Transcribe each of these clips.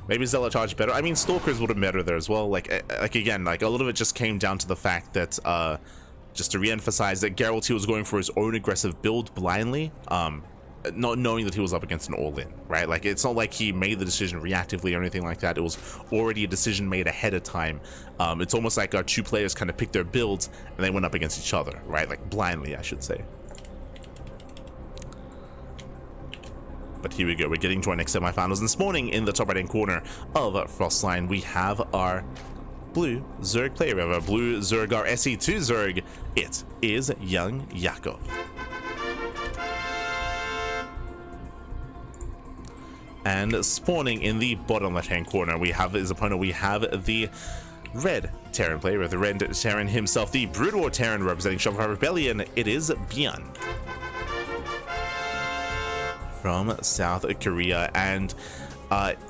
Maybe Zealotard better. I mean, Stalkers would have mattered there as well. Like again, like a lot of it just came down to the fact that just to re-emphasize that Geralt, he was going for his own aggressive build blindly, not knowing that he was up against an all-in, right? Like, it's not like he made the decision reactively or anything like that. It was already a decision made ahead of time. It's almost like our two players kind of picked their builds and they went up against each other, right? Like, blindly, I should say. But here we go. We're getting to our next semifinals. And this morning, in the top right-hand corner of Frostline, we have our blue Zerg player. We have our blue Zerg, our SE2 Zerg. It is YoungYakov. And spawning in the bottom left-hand corner, we have his opponent. We have the red Terran player, with the red Terran himself, the Brood War Terran representing Shopify Rebellion. It is ByuN from South Korea. And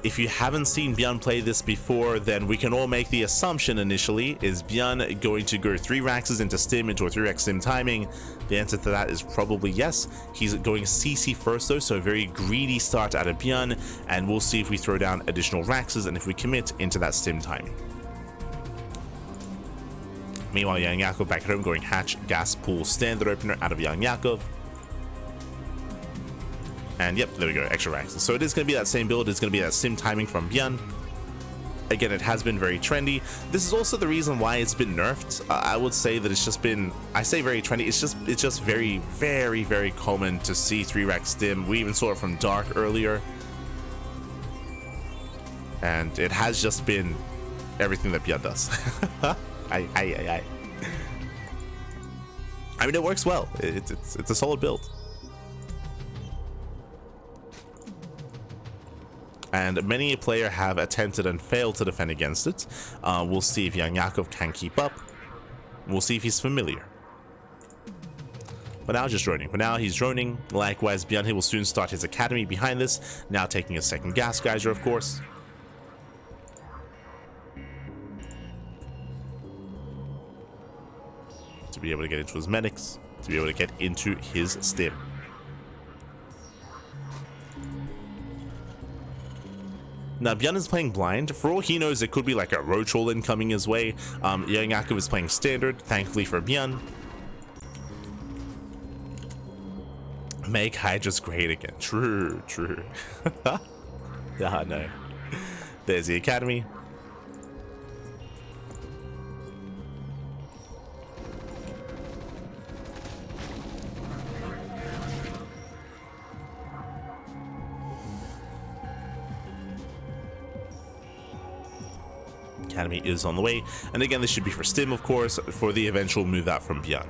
if you haven't seen ByuN play this before, then we can all make the assumption initially, is ByuN going to go 3 Raxes into Stim, into a 3x Stim timing? The answer to that is probably yes. He's going CC first though, so a very greedy start out of ByuN, and we'll see if we throw down additional Raxes and if we commit into that Stim timing. Meanwhile, YoungYakov back at home going Hatch, Gas, Pool, Standard Opener out of YoungYakov. And yep, there we go, extra Raxes. So it is going to be that same build. It's going to be that Stim timing from ByuN. Again, it has been very trendy. This is also the reason why it's been nerfed. I would say that it's just been, I say very trendy, it's just very, very, very common to see 3-rack Stim. We even saw it from Dark earlier. And it has just been everything that ByuN does. I mean, it works well. It's a solid build. And many a player have attempted and failed to defend against it. We'll see if YoungYakov can keep up. We'll see if he's familiar. But now just droning. For now, he's droning. Likewise, ByuN, he will soon start his academy behind this. Now taking a second gas geyser, of course. To be able to get into his medics. To be able to get into his Stim. Now, ByuN is playing blind. For all he knows, it could be like a roach all-in coming his way. YoungYakov is playing standard, thankfully for ByuN. Make Hydra's great again. True, true. Ah, no. There's the academy. Academy is on the way, and again, this should be for Stim, of course, for the eventual move out from ByuN.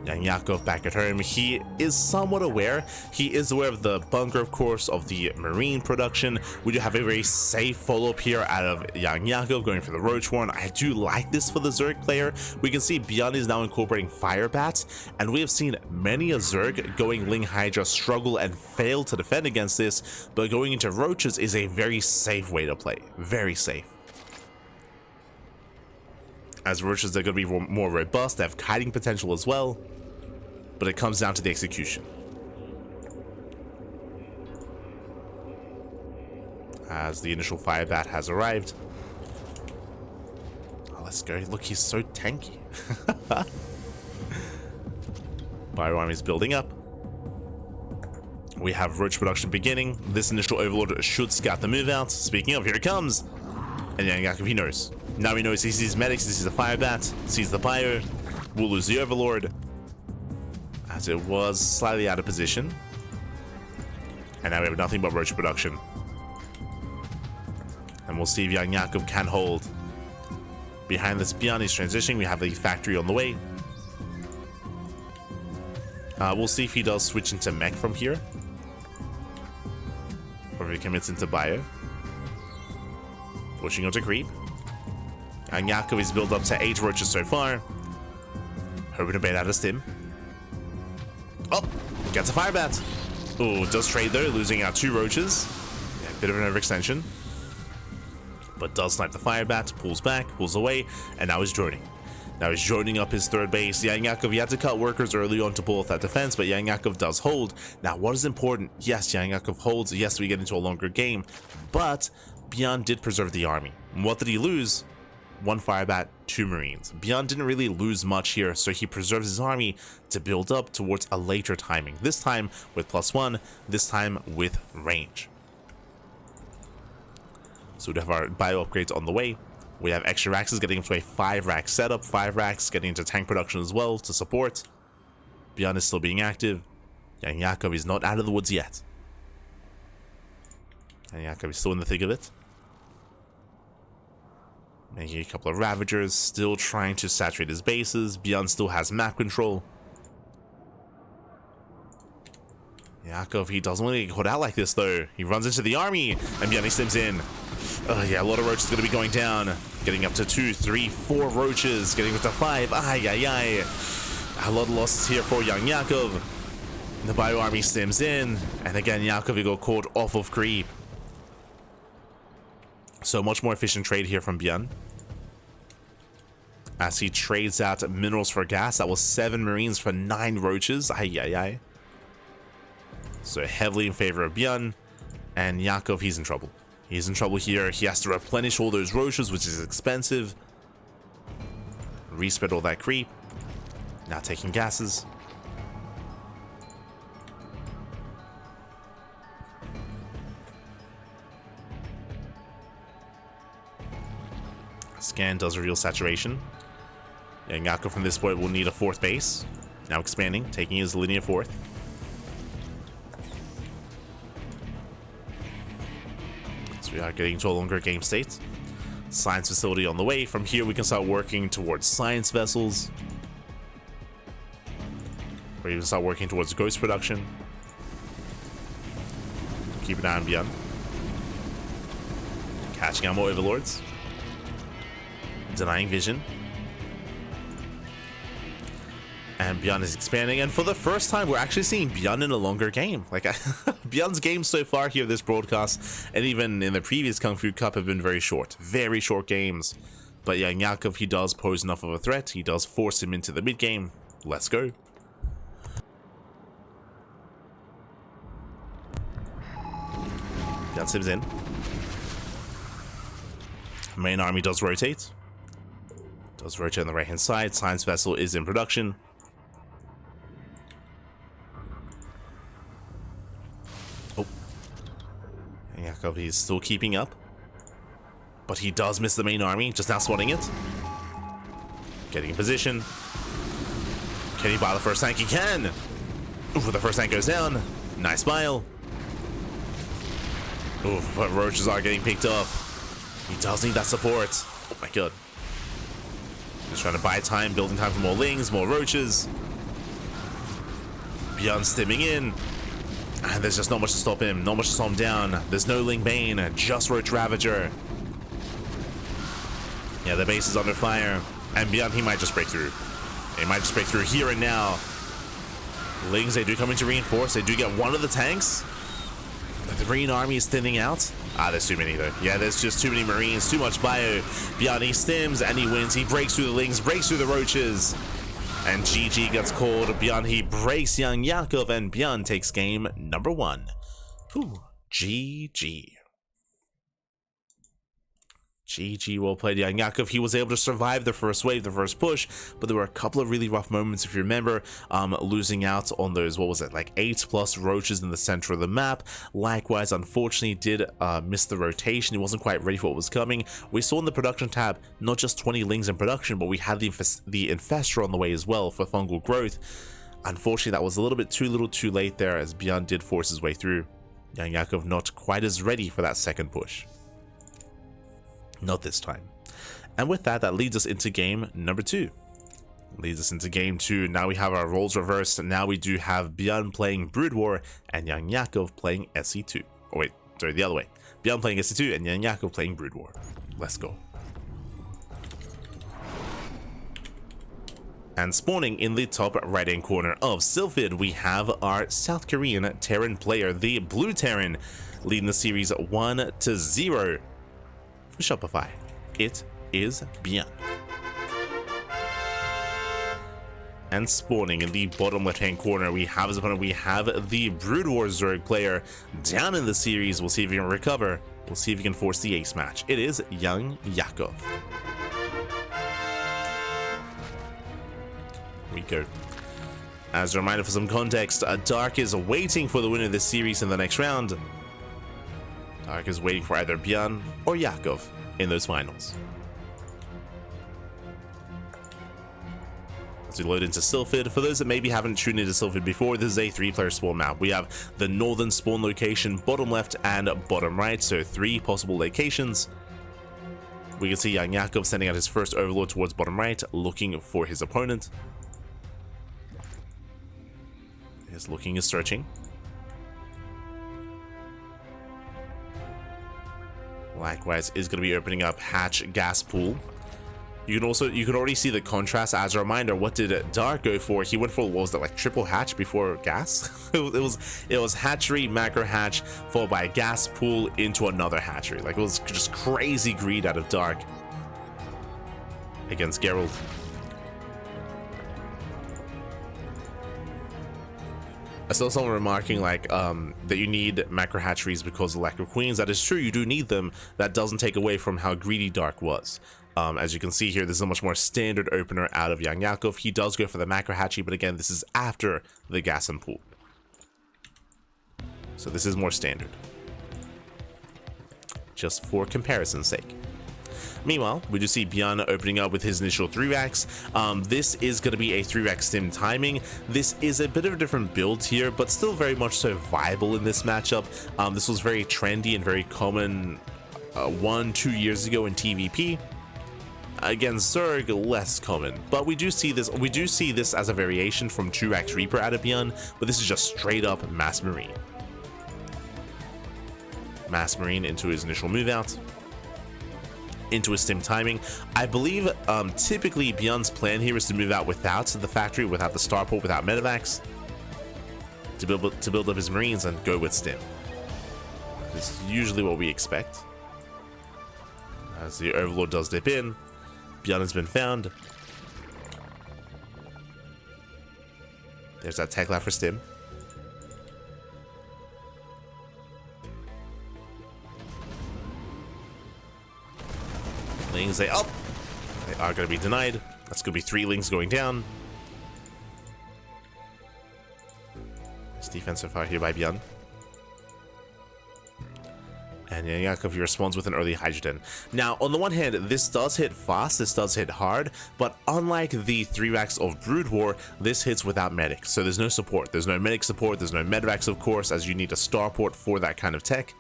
YoungYakov back at home. He is somewhat aware. He is aware of the bunker, of course, of the marine production. We do have a very safe follow-up here out of YoungYakov going for the Roach Warren. I do like this for the Zerg player. We can see ByuN is now incorporating Fire Bats, and we have seen many a Zerg going Ling Hydra struggle and fail to defend against this, but going into Roaches is a very safe way to play. Very safe. As Roaches, they're going to be more robust, they have kiting potential as well, but it comes down to the execution. As the initial Fire Bat has arrived. Oh, let's go. Look, he's so tanky. Bio army is building up. We have Roach production beginning. This initial Overlord should scout the move out. Speaking of, here it comes. And YoungYakov, he knows. Now he knows, he sees medics, he sees the Fire Bat, sees the Bio. We'll lose the Overlord, as it was slightly out of position. And now we have nothing but Roach production. And we'll see if YoungYakov can hold. Behind this ByuN is transitioning. We have the factory on the way. We'll see if he does switch into mech from here, or if he commits into Bio. Pushing on to creep. YoungYakov is built up to 8 Roaches so far. Hoping to bait out a Stim. Oh, gets a Fire Bat. Oh, does trade though, losing out 2 Roaches. Yeah, bit of an overextension. But does snipe the Fire Bat, pulls back, pulls away, and now he's droning. Now he's droning up his third base. YoungYakov, he had to cut workers early on to pull off that defense, but YoungYakov does hold. Now, what is important? Yes, YoungYakov holds. Yes, we get into a longer game, but ByuN did preserve the army. What did he lose? 1 firebat, 2 marines. ByuN didn't really lose much here, so he preserves his army to build up towards a later timing. This time with +1, this time with range. So we have our bio upgrades on the way. We have extra racks getting into a 5-rack setup, 5 racks getting into tank production as well to support. ByuN is still being active. YoungYakov is not out of the woods yet. YoungYakov is still in the thick of it. Making a couple of Ravagers, still trying to saturate his bases. ByuN still has map control. Yakov, he doesn't want to get caught out like this though. He runs into the army, and ByuN slims in. Yeah, a lot of roaches going to be going down. Getting up to 2, 3, 4 roaches. Getting up to 5. A lot of losses here for YoungYakov. The bio army slims in, and again, Yakov will go caught off of creep. So much more efficient trade here from ByuN. As he trades out minerals for gas. That was 7 marines for 9 roaches. So heavily in favor of ByuN. And Yakov, he's in trouble. He's in trouble here. He has to replenish all those roaches, which is expensive. Respread all that creep. Now taking gases. Scan does reveal saturation. YoungYakov from this point will need a 4th base. Now expanding, taking his linear 4th. So we are getting to a longer game state. Science facility on the way. From here we can start working towards science vessels. Or even start working towards ghost production. Keep an eye on ByuN. Catching out more overlords. Denying vision. And ByuN is expanding, and for the first time we're actually seeing ByuN in a longer game. Like ByuN's games so far here this broadcast, and even in the previous KungFu Cup, have been very short games. But YoungYakov, he does pose enough of a threat. He does force him into the mid game. Let's go. ByuN sims in. Main army does rotate. Does rotate on the right hand side. Science vessel is in production. Oh. Yakov, he's still keeping up. But he does miss the main army, just now spotting it. Getting in position. Can he buy the first tank? He can! Ooh, the first tank goes down. Nice mile. Ooh, but roaches are getting picked up. He does need that support. Oh my god. Just trying to buy time, building time for more lings, more roaches. ByuN stimming in. And there's just not much to stop him, not much to slow him down. There's no Ling Bane, just Roach Ravager. Yeah, the base is under fire. And ByuN, he might just break through. He might just break through here and now. Lings, they do come in to reinforce. They do get one of the tanks. But the Marine army is thinning out. There's too many though. Yeah, there's just too many Marines, too much bio. ByuN, he stims and he wins. He breaks through the Lings, breaks through the Roaches. And GG gets called. ByuN, he breaks YoungYakov, and ByuN takes game number 1. Whew, GG. GG, well played, YoungYakov. He was able to survive the first wave, the first push, but there were a couple of really rough moments, if you remember, losing out on those, what was it, like 8+ roaches in the center of the map. Likewise, unfortunately, did miss the rotation. He wasn't quite ready for what was coming. We saw in the production tab, not just 20 lings in production, but we had the infestor on the way as well for fungal growth. Unfortunately, that was a little bit too little too late there, as ByuN did force his way through. YoungYakov not quite as ready for that second push. Not this time. And with that, that leads us into game number 2. Leads us into game 2. Now we have our roles reversed, and now we do have ByuN playing Brood War and YoungYakov playing SE2. Oh wait, sorry, the other way. ByuN playing SE2 and YoungYakov playing Brood War. Let's go. And spawning in the top right hand corner of Sylphid, we have our South Korean Terran player, the Blue Terran, leading the series 1-0. For Shopify, it is ByuN. And spawning in the bottom left-hand corner, we have his opponent. We have the Brood War Zerg player down in the series. We'll see if he can recover. We'll see if he can force the ace match. It is YoungYakov. We go. As a reminder, for some context, Dark is waiting for the winner of this series in the next round. Dark is waiting for either ByuN or Yakov in those finals. As we load into Sylphid, for those that maybe haven't tuned into Sylphid before, this is a 3-player spawn map. We have the northern spawn location, bottom left and bottom right, so 3 possible locations. We can see YoungYakov sending out his first overlord towards bottom right, looking for his opponent. He's looking, is searching. Likewise is going to be opening up hatch gas pool. You can already see the contrast. As a reminder, what did Dark go for? He went for, what was that, like triple hatch before gas? it was hatchery, macro hatch, followed by a gas pool into another hatchery. Like, it was just crazy greed out of Dark against Geralt. I saw someone remarking like that you need macro hatcheries because of the lack of queens. That is true, you do need them. That doesn't take away from how greedy Dark was. As you can see here, this is a much more standard opener out of YoungYakov. He does go for the macro hatchery, but again, this is after the gas and pool. So this is more standard. Just for comparison's sake. Meanwhile, we do see ByuN opening up with his initial 3-racks. This is going to be a 3-rack stim timing. This is a bit of a different build here, but still very much so viable in this matchup. This was very trendy and very common 1-2 years ago in TVP. Against Zerg, less common, but we do see this as a variation from 2-racks Reaper out of ByuN, but this is just straight up Mass Marine. Mass Marine into his initial move out. Into his stim timing. I believe typically ByuN's plan here is to move out without the factory, without the starport, without medevacs, to build up his marines and go with stim. This is usually what we expect. As the overlord does dip in, ByuN has been found. There's that tech lab for stim. Lings, they are going to be denied. That's going to be 3 lings going down. This defensive fire here by ByuN. And YoungYakov responds with an early hydrogen. Now, on the one hand, this does hit fast, this does hit hard, but unlike the 3-racks of Brood War, this hits without medics. So there's no support. There's no medic support, there's no medevacs, of course, as you need a starport for that kind of tech.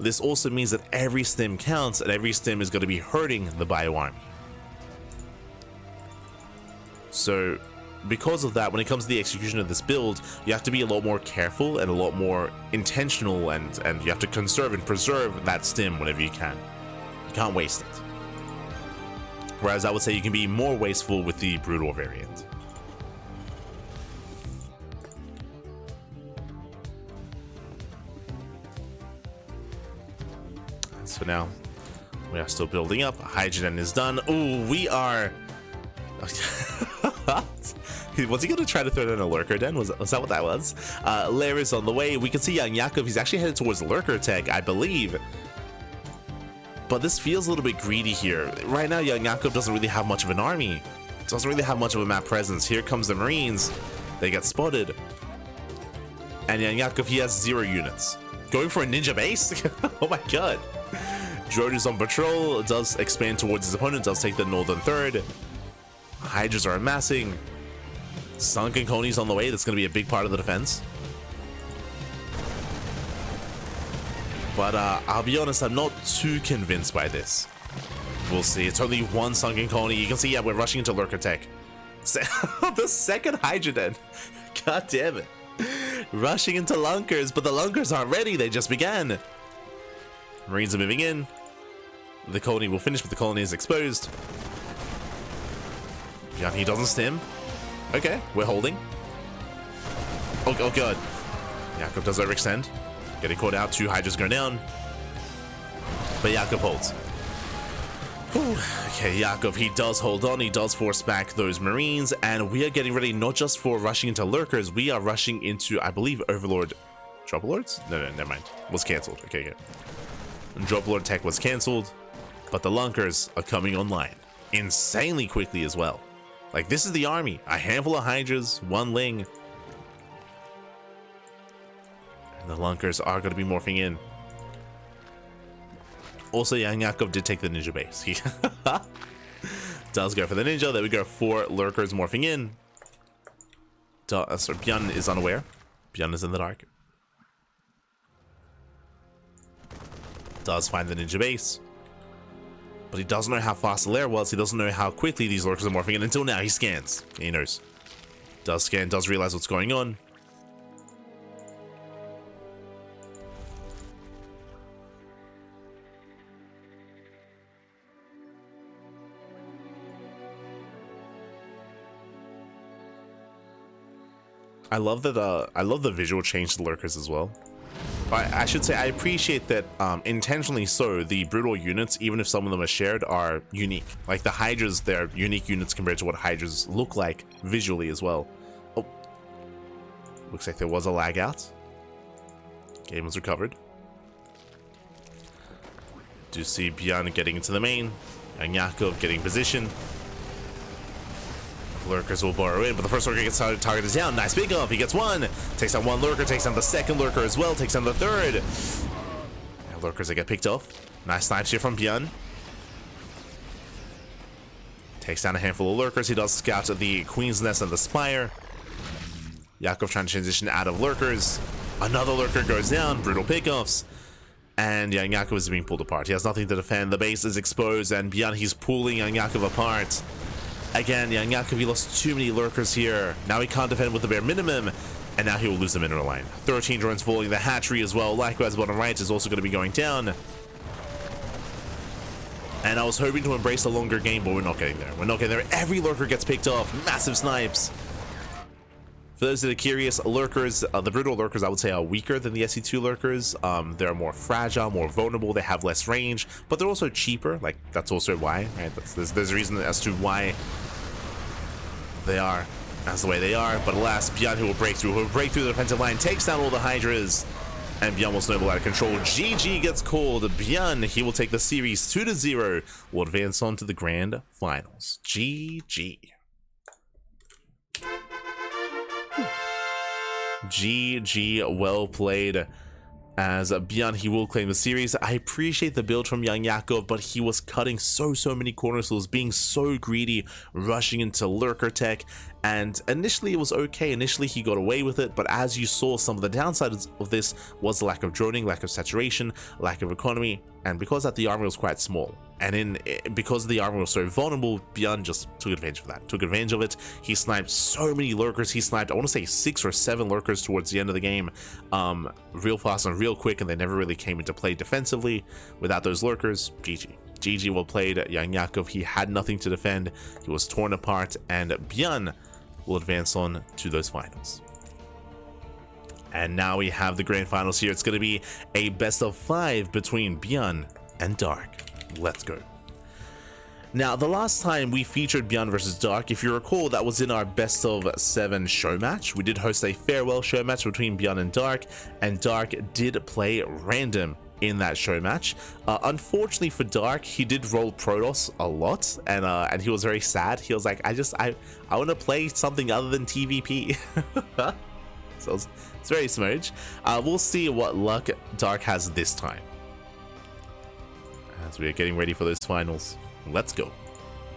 This also means that every stim counts, and every stim is going to be hurting the ByuN army. So, because of that, when it comes to the execution of this build, you have to be a lot more careful and a lot more intentional, and you have to conserve and preserve that stim whenever you can. You can't waste it. Whereas I would say you can be more wasteful with the Brood War variant. So now, we are still building up. Hydrogen is done. Ooh, we are... Was he going to try to throw down a lurker den? Was that what that was? Lair is on the way. We can see YoungYakov. He's actually headed towards lurker tech, I believe. But this feels a little bit greedy here. Right now, YoungYakov doesn't really have much of an army. Doesn't really have much of a map presence. Here comes the Marines. They get spotted. And YoungYakov, he has 0 units. Going for a ninja base? Oh my god. Drone is on patrol, does expand towards his opponent, does take the northern third. Hydras are amassing. Sunken Coney's on the way, that's going to be a big part of the defense. But I'll be honest, I'm not too convinced by this. We'll see. It's only 1 Sunken Coney. You can see, yeah, we're rushing into lurker tech. The second Hydrogen. God damn it. Rushing into lunkers, but the lunkers aren't ready. They just began. Marines are moving in. The colony will finish, but the colony is exposed. Yeah, he doesn't stim. Okay, we're holding. Oh god. Yakov does overextend. Getting caught out. 2 Hydras go down. But Yakov holds. Whew. Okay, Yakov, he does hold on, he does force back those Marines, and we are getting ready not just for rushing into lurkers, we are rushing into, I believe, Overlord. Trouble Lords? No, never mind. Was cancelled. Okay. Drop Lord tech was cancelled, but the Lunkers are coming online insanely quickly as well. Like, this is the army. A handful of Hydras, one Ling. And the Lunkers are going to be morphing in. Also, YoungYakov did take the ninja base. He does go for the ninja. There we go. 4 lurkers morphing in. Sorry, ByuN is unaware. ByuN is in the dark. Does find the ninja base. But he doesn't know how fast the lair was. He doesn't know how quickly these lurkers are morphing in until now. He scans. He knows. Does scan, does realize what's going on. I love that. I love the visual change to the lurkers as well. I should say I appreciate that intentionally so the brutal units, even if some of them are shared, are unique. Like the Hydras, they're unique units compared to what Hydras look like visually as well. Oh, looks like there was a lag out. Game was recovered. Do see ByuN getting into the main, and YoungYakov getting position. Lurkers will borrow in, but the first lurker gets targeted down. Nice big up. He gets one. Takes down one lurker. Takes down the second lurker as well. Takes down the third. And lurkers that get picked off. Nice snipes here from ByuN. Takes down a handful of lurkers. He does scout the Queen's Nest and the Spire. Yakov trying to transition out of lurkers. Another lurker goes down. Brutal pickoffs. And YoungYakov is being pulled apart. He has nothing to defend. The base is exposed, and ByuN, he's pulling YoungYakov apart. Again, YoungYakov, he lost too many lurkers here. Now he can't defend with the bare minimum, and now he will lose the mineral line. 13 drones falling, the hatchery as well. Likewise, bottom right is also going to be going down. And I was hoping to embrace a longer game, but we're not getting there. We're not getting there. Every lurker gets picked off. Massive snipes. For those that are curious, lurkers, the brutal lurkers, I would say, are weaker than the SE2 lurkers. They're more fragile, more vulnerable. They have less range, but they're also cheaper. Like, that's also why, right? There's a reason as to why they are as the way they are. But alas, ByuN, who will break through the defensive line, takes down all the Hydras, and ByuN will snowball out of control. GG gets called. ByuN, he will take the series 2-0. Will advance on to the grand finals. GG. GG, well played. As ByuN, he will claim the series. I appreciate the build from YoungYakov, but he was cutting so many corners. He was being so greedy, rushing into lurker tech, and initially it was okay. Initially he got away with it, but as you saw, some of the downsides of this was the lack of droning, lack of saturation, lack of economy, and because that the army was quite small. And because the armor was so vulnerable, ByuN just took advantage of that. Took advantage of it. He sniped so many lurkers. He sniped, I want to say 6 or 7 lurkers towards the end of the game, real fast and real quick, and they never really came into play defensively. Without those lurkers, GG. GG, well played. YoungYakov, he had nothing to defend. He was torn apart, and ByuN will advance on to those finals. And now we have the grand finals here. It's going to be a best of 5 between ByuN and Dark. Let's go. Now, the last time we featured ByuN versus Dark, if you recall, that was in our best of 7 show match. We did host a farewell show match between ByuN and Dark did play random in that show match. Unfortunately for Dark, he did roll Protoss a lot, and he was very sad. He was like, I want to play something other than TVP. So it's very smudge. We'll see what luck Dark has this time. As we are getting ready for those finals, let's go.